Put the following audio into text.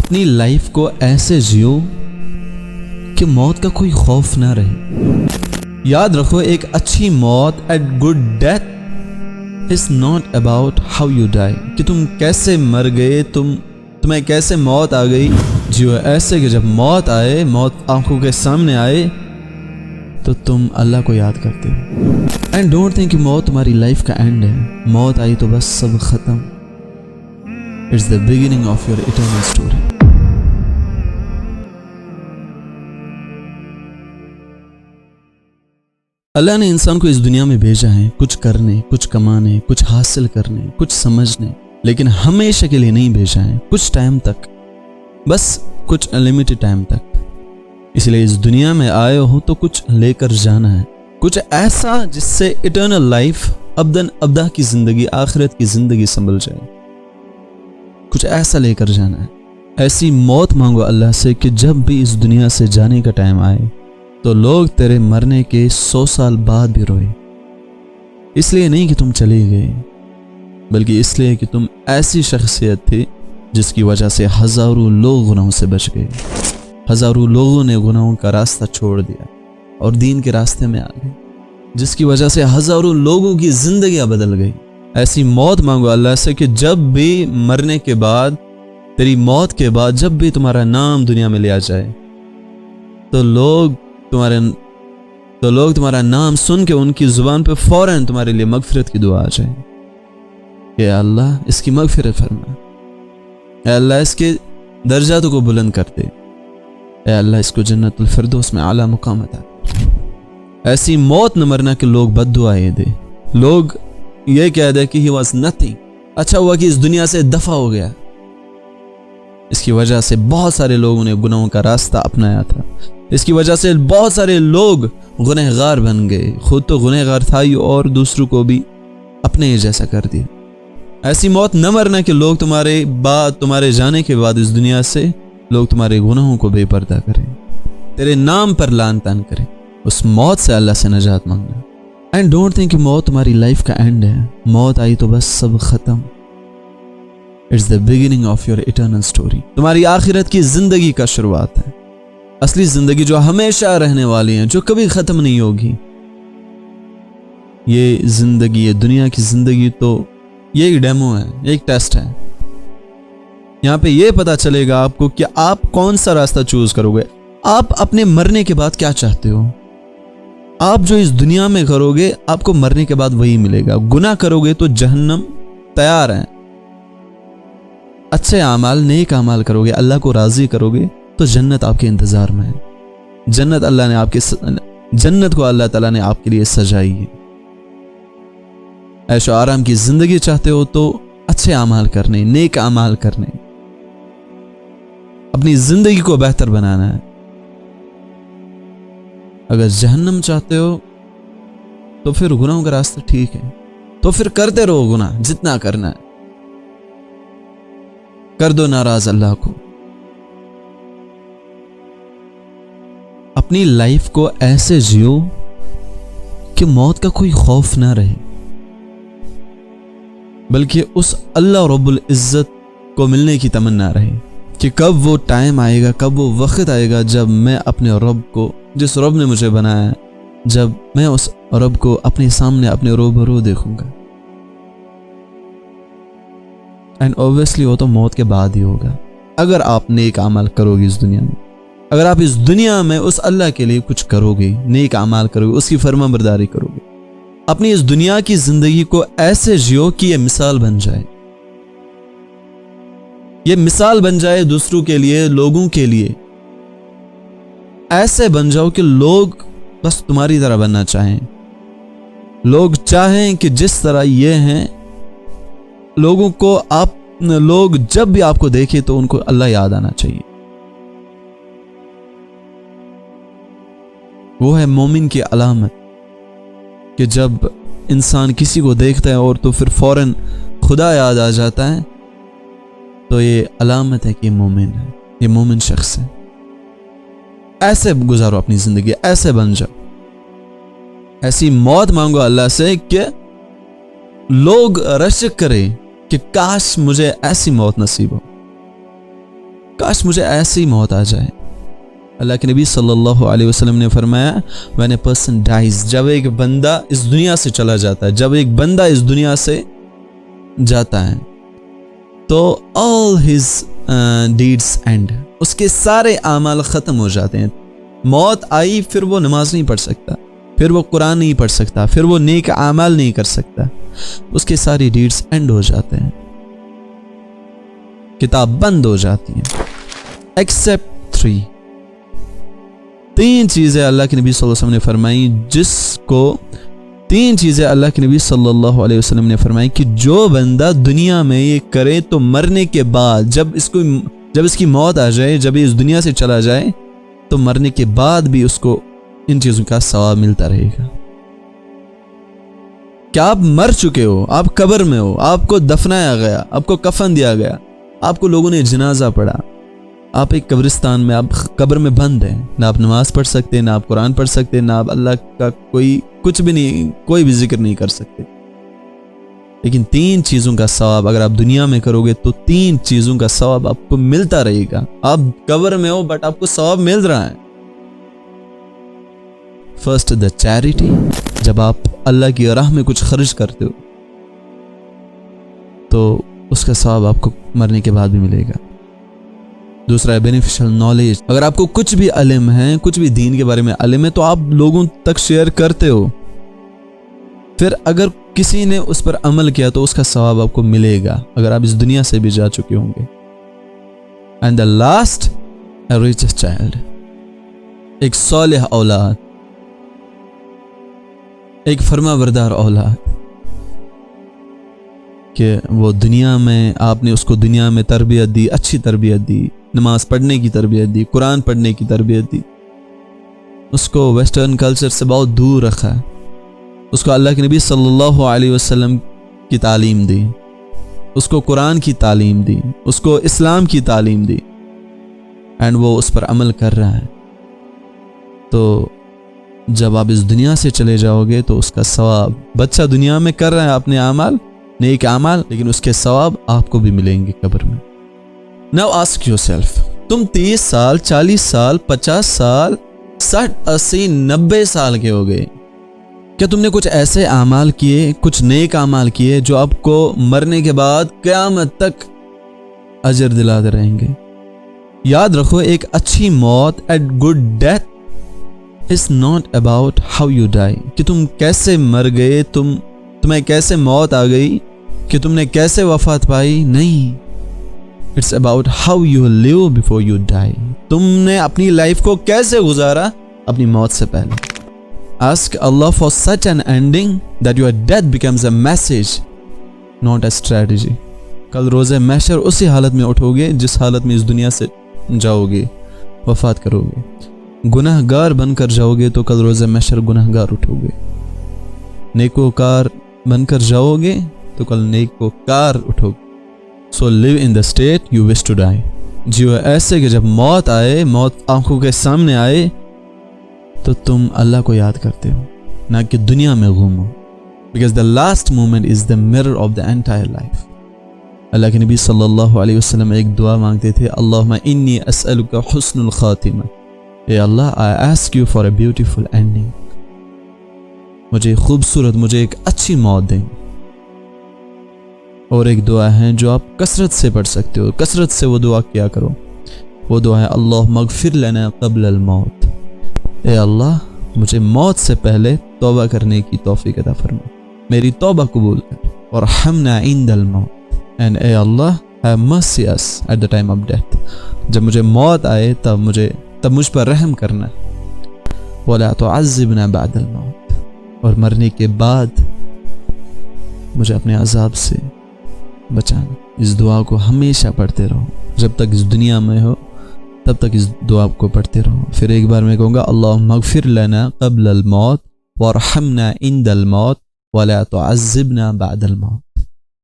अपनी लाइफ को ऐसे जियो कि मौत का कोई खौफ ना रहे। याद रखो, एक अच्छी मौत, a good death is not about how you die, कि तुम कैसे मर गए, तुम्हें कैसे मौत आ गई। जियो ऐसे कि जब मौत आए, मौत आंखों के सामने आए तो तुम अल्लाह को याद करते हो। एंड डोंट थिंक कि मौत तुम्हारी लाइफ का एंड है। मौत आई तो बस सब खत्म। It's the beginning of your eternal story. Allah ने इंसान को इस दुनिया में भेजा है कुछ करने, कुछ कमाने, कुछ हासिल करने, कुछ समझने, लेकिन हमेशा के लिए नहीं भेजा है, कुछ टाइम तक, बस कुछ लिमिटेड टाइम तक। इसलिए इस दुनिया में आए हो तो कुछ लेकर जाना है, कुछ ऐसा जिससे इटर्नल लाइफ, अबदन अब्दा की जिंदगी, आखिरत की जिंदगी संभल जाए। कुछ ऐसा लेकर जाना है। ऐसी मौत मांगो अल्लाह से कि जब भी इस दुनिया से जाने का टाइम आए तो लोग तेरे मरने के 100 साल बाद भी रोए। इसलिए नहीं कि तुम चले गए, बल्कि इसलिए कि तुम ऐसी शख्सियत थी जिसकी वजह से हजारों लोग गुनाहों से बच गए। हजारों लोगों ने गुनाहों का रास्ता छोड़ दिया और दीन के रास्ते में आ गए, जिसकी वजह से हजारों लोगों की जिंदगियां बदल गई। ऐसी मौत मांगो अल्लाह से कि जब भी मरने के बाद, तेरी मौत के बाद, जब भी तुम्हारा नाम दुनिया में लिया जाए तो लोग तुम्हारा नाम सुन के उनकी जुबान पे फौरन तुम्हारे लिए मगफिरत की दुआ आ जाए कि अल्लाह इसकी मगफिरत फरमा, ऐ अल्लाह इसके दर्जातों को बुलंद कर दे, ऐ अल्लाह इसको जन्नतुल फिरदौस में आला मुकाम अता कर। ऐसी मौत न मरना कि लोग बद्दुआएं दे, लोग ये कह दे कि ही वॉज नथिंग, अच्छा हुआ कि इस दुनिया से दफा हो गया। इसकी वजह से बहुत सारे लोगों ने गुनाहों का रास्ता अपनाया था। इसकी वजह से बहुत सारे लोग गुनहगार बन गए, खुद तो गुनहगार था ही और दूसरों को भी अपने जैसा कर दिया। ऐसी मौत न मरना कि लोग तुम्हारे जाने के बाद इस दुनिया से लोग तुम्हारे गुनाहों को बेपर्दा करें, तेरे नाम पर लान तान करें। उस मौत से अल्लाह से नजात मांगना। एंड डोंट थिंक कि मौत तुम्हारी लाइफ का एंड है। मौत आई तो बस सब खत्म। It's the beginning of your eternal story. तुम्हारी आखिरत की जिंदगी का शुरुआत है, असली जिंदगी जो हमेशा रहने वाली है, जो कभी खत्म नहीं होगी। ये जिंदगी, ये दुनिया की जिंदगी तो ये एक डेमो है, एक टेस्ट है। यहाँ पे ये पता चलेगा आपको कि आप कौन सा रास्ता चूज करोगे। आप अपने मरने के बाद क्या चाहते हो। आप जो इस दुनिया में करोगे आपको मरने के बाद वही मिलेगा। गुनाह करोगे तो जहन्नम तैयार है। अच्छे आमाल, नेक आमाल करोगे, अल्लाह को राजी करोगे तो जन्नत आपके इंतजार में है। जन्नत को अल्लाह ताला ने आपके लिए सजाई है। ऐशो आराम की जिंदगी चाहते हो तो अच्छे आमाल करने, नेक आमाल करने, अपनी जिंदगी को बेहतर बनाना है। अगर जहन्नम चाहते हो तो फिर गुनाहों का रास्ता ठीक है, तो फिर करते रहो गुनाह, जितना करना है कर दो, नाराज अल्लाह को। अपनी लाइफ को ऐसे जियो कि मौत का कोई खौफ ना रहे, बल्कि उस अल्लाह रब्बुल इज्जत को मिलने की तमन्ना रहे कि कब वो टाइम आएगा, कब वो वक्त आएगा जब मैं अपने रब को, जिस रब ने मुझे बनाया, जब मैं उस रब को अपने सामने, अपने रूबरू देखूंगा। एंड ऑब्वियसली वो तो मौत के बाद ही होगा। अगर आप नेक अमल करोगे इस दुनिया में, अगर आप इस दुनिया में उस अल्लाह के लिए कुछ करोगे, नेक अमल करोगे, उसकी फरमाबरदारी करोगे, अपनी इस दुनिया की जिंदगी को ऐसे जियो कि ये मिसाल बन जाए, ये मिसाल बन जाए दूसरों के लिए, लोगों के लिए। ऐसे बन जाओ कि लोग बस तुम्हारी तरह बनना चाहें, लोग चाहें कि जिस तरह ये हैं, लोग जब भी आपको देखे तो उनको अल्लाह याद आना चाहिए। वो है मोमिन की अलामत कि जब इंसान किसी को देखता है और तो फिर फौरन खुदा याद आ जाता है, तो ये अलामत है कि ये मोमिन है, ये मोमिन शख्स है। ऐसे गुजारो अपनी जिंदगी, ऐसे बन जाओ। ऐसी मौत मांगो अल्लाह से कि लोग रश्क करें कि काश मुझे ऐसी मौत नसीब हो, کاش مجھے ایسی موت آ جائے. اللہ کے نبی صلی اللہ علیہ وسلم نے فرمایا when a person dies, جب ایک بندہ اس دنیا سے چلا جاتا ہے, جب ایک بندہ اس دنیا سے جاتا ہے تو all his deeds end, اس کے سارے اعمال ختم ہو جاتے ہیں. موت آئی پھر وہ نماز نہیں پڑھ سکتا, پھر وہ قرآن نہیں پڑھ سکتا, پھر وہ نیک اعمال نہیں کر سکتا, اس کے ساری ڈیڈز اینڈ ہو جاتے ہیں, کتاب بند ہو جاتی ہیں. ایکسپٹ 3 چیزیں اللہ کے نبی صلی اللہ علیہ وسلم نے فرمائی, جس کو 3 چیزیں اللہ کے نبی صلی اللہ علیہ وسلم نے فرمائی کہ جو بندہ دنیا میں یہ کرے تو مرنے کے بعد, جب اس کی موت آ جائے, جب یہ اس دنیا سے چلا جائے تو مرنے کے بعد بھی اس کو ان چیزوں کا ثواب ملتا رہے گا. کہ آپ مر چکے ہو, آپ قبر میں ہو, آپ کو دفنایا گیا, آپ کو کفن دیا گیا, آپ کو لوگوں نے جنازہ پڑھا, آپ ایک قبرستان میں, آپ قبر میں بند ہیں, نہ آپ نماز پڑھ سکتے, نہ آپ قرآن پڑھ سکتے, نہ آپ اللہ کا کچھ بھی نہیں, کوئی بھی ذکر نہیں کر سکتے. لیکن 3 چیزوں کا ثواب اگر آپ دنیا میں کرو گے تو 3 چیزوں کا ثواب آپ کو ملتا رہے گا. آپ قبر میں ہو بٹ آپ کو ثواب مل رہا ہے. فرسٹ دا چیریٹی, جب آپ اللہ کی راہ میں کچھ خرچ کرتے ہو تو اس کا ثواب آپ کو مرنے کے بعد بھی ملے گا. دوسرا ہے بینیفیشل نالج, اگر آپ کو کچھ بھی علم ہے, کچھ بھی دین کے بارے میں علم ہے تو آپ لوگوں تک شیئر کرتے ہو, پھر اگر کسی نے اس پر عمل کیا تو اس کا ثواب آپ کو ملے گا اگر آپ اس دنیا سے بھی جا چکے ہوں گے. And the last richest child, ایک صالح اولاد, ایک فرما بردار اولاد, کہ وہ دنیا میں آپ نے اس کو دنیا میں تربیت دی, اچھی تربیت دی, نماز پڑھنے کی تربیت دی, قرآن پڑھنے کی تربیت دی, اس کو ویسٹرن کلچر سے بہت دور رکھا, اس کو اللہ کے نبی صلی اللہ علیہ وسلم کی تعلیم دی, اس کو قرآن کی تعلیم دی, اس کو اسلام کی تعلیم دی, اینڈ وہ اس پر عمل کر رہا ہے. تو جب آپ اس دنیا سے چلے جاؤ گے تو اس کا ثواب, بچہ دنیا میں کر رہا ہے اپنے اعمال, نیک اعمال, لیکن اس کے ثواب آپ کو بھی ملیں گے قبر میں. Now ask yourself, تم 30 سال, 40 سال, 50 سال, 60, 80, 90 سال کے ہو گئے, کیا تم نے کچھ ایسے اعمال کیے, کچھ نیک اعمال کیے جو آپ کو مرنے کے بعد قیامت تک اجر دلاتے رہیں گے؟ یاد رکھو, ایک اچھی موت, a good death is not about how you die, کہ تم کیسے مر گئے, تمہیں کیسے موت آ گئی, کہ تم نے کیسے وفات پائی, نہیں. It's about how you live before you die, تم نے اپنی لائف کو کیسے گزارا اپنی موت سے پہلے. Ask Allah for such an ending that your death becomes a message, not a strategy. کل روز محشر اسی حالت میں اٹھو گے جس حالت میں اس دنیا سے جاؤ گے, وفات کرو گے. گناہ گار بن کر جاؤ گے تو کل روز محشر گناہ گار اٹھو گے. نیکوکار بن کر جاؤ گے تو کل نیکوکار اٹھو گے. So live in the state you wish to die. Jio ایسے کہ جب موت آئے, موت آنکھوں کے سامنے آئے تو تم اللہ کو یاد کرتے ہو, نہ کہ دنیا میں گھومو. Because the last moment is the mirror of the entire life. اللہ کے نبی صلی اللہ علیہ وسلم ایک دعا مانگتے تھے, اللہم انی اسألک حسن الخاتمہ, اے اللہ I ask you for a beautiful ending, مجھے خوبصورت, مجھے ایک اچھی موت دیں. اور ایک دعا ہے جو آپ کثرت سے پڑھ سکتے ہو, کثرت سے وہ دعا کیا کرو. وہ دعا ہے اللہم اغفر لنا قبل الموت, اے اللہ مجھے موت سے پہلے توبہ کرنے کی توفیق عطا فرما, میری توبہ قبول کر. وارحمنا عند الموت, and a Allah have mercy us at the time of death, جب مجھے موت آئے تب مجھ پر رحم کرنا. ولا تعذبنا بعد الموت, اور مرنے کے بعد مجھے اپنے عذاب سے بچانا. اس دعا کو ہمیشہ پڑھتے رہو, جب تک اس دنیا میں ہو تب تک اس دعا کو پڑھتے رہو. پھر ایک بار میں کہوں گا, اللہم اغفر لنا قبل الموت وارحمنا عند الموت ولا تعذبنا بعد الموت.